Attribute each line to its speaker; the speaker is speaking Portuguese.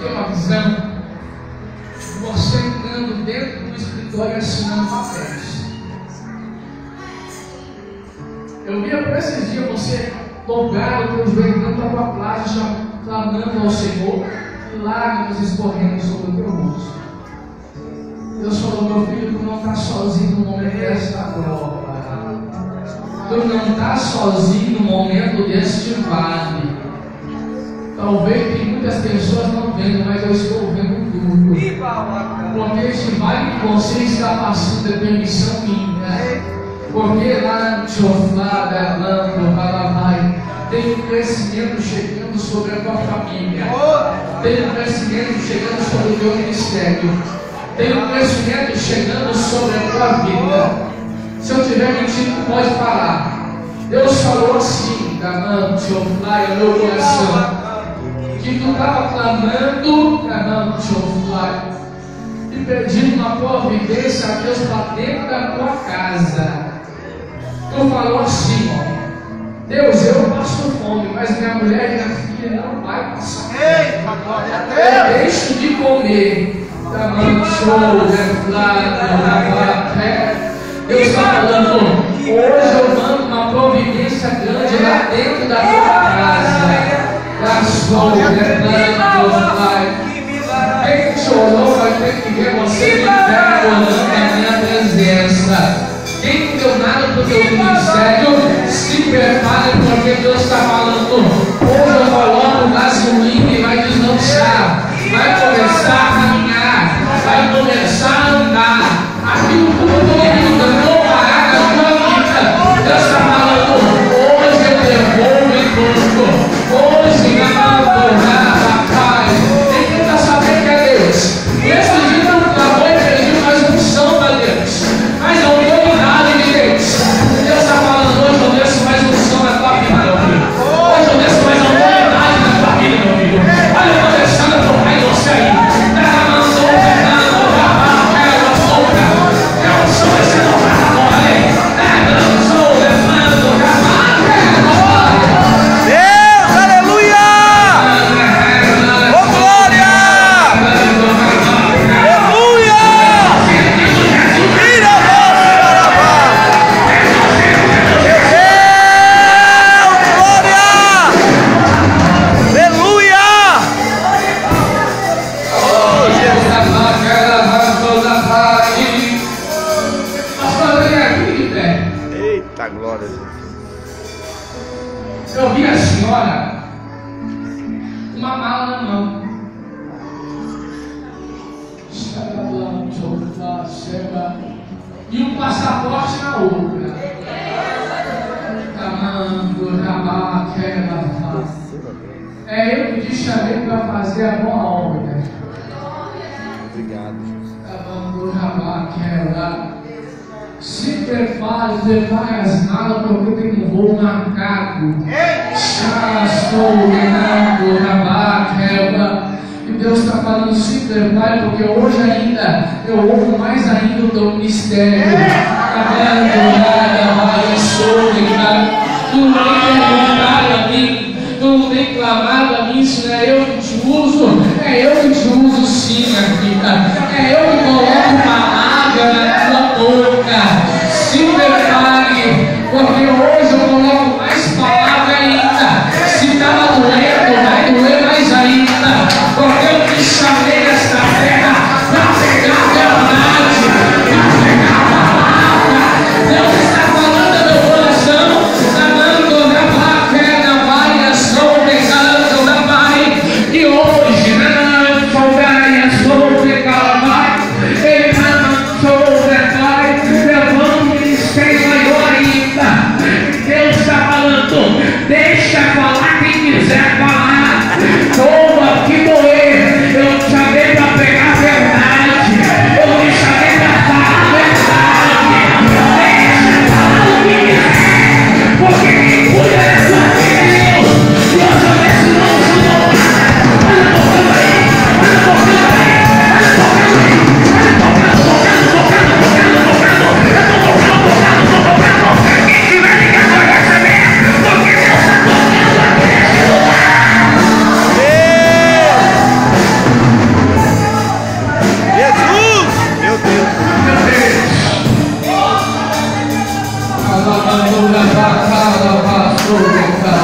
Speaker 1: tem uma visão de você entrando dentro do escritório e assinando papéis. Eu via por esses dias você dobrar o teu joelho dentro da tua placa, clamando ao Senhor, e lágrimas escorrendo sobre o teu rosto. Deus falou: meu filho, tu não está sozinho no momento desta prova. Tu não está sozinho no momento deste vale. Talvez tem muitas pessoas não vendo, mas eu estou vendo tudo. Porque este vale que você está passando é permissão minha. Porque lá no Tioflá, Berlando, Palavai, tem um crescimento chegando sobre a tua família. Tem um crescimento chegando sobre o teu ministério. Tem um crescimento chegando sobre a tua vida. Se eu tiver mentindo, tu pode falar. Deus falou assim, Berlando, Tioflá, é o meu coração. Que tu estava clamando, Berlando, Tioflá, e pedindo uma providência a Deus para dentro da tua casa. Tu falou assim, ó: Deus, eu passo fome, mas minha mulher e minha filha não vai passar fome. Eu deixo de comer. Deus está falando: hoje eu mando uma providência grande lá dentro da tua casa. Quem te olhou vai ter que ver você de pé orando na minha presença. Quem não deu nada para o teu ministério, se prepare, porque Deus está falando: hoje eu coloco gasolina e vai deslanchar, vai começar a caminhar, vai começar a andar. Aquilo tudo não parar na tua vida. Deus está falando: hoje eu devolvo tudo. Hoje eu papai. Tem que tentar saber que é Deus. Nesse dia eu clamou e pedi mais unção para Deus, mas não deu nada de Deus. Deus está falando: hoje eu desço mais unção na tua vida, meu filho. Hoje eu desço mais autoridade na tua vida, meu filho. Olha, eu estou deixando a tocar em você aí. Eu vi a senhora uma mala na mão. E um passaporte na outra. É eu que te chamei para fazer a boa obra.
Speaker 2: Obrigado.
Speaker 1: Se prepare as malas, porque tem um voo marcado. E Deus está falando: se prepare, porque hoje ainda eu ouvo mais ainda o teu ministério. Tu não tem perguntado a mim, tu não tem clamado a mim, se não é eu que te uso. É eu que te uso sim, minha filha. É eu que coloco palavra na tua boca. Se prepare, porque hoje eu coloco mais palavra ainda. Se estava doendo, vai doer mais ainda, porque eu te chamei nesta terra para pegar a verdade, para pegar a palavra. Deus está falando ao meu coração, amando na vaca, na vaia, sou pecado da pai, e hoje, na vaia, sou pecado. Aleluia, bacana, basura,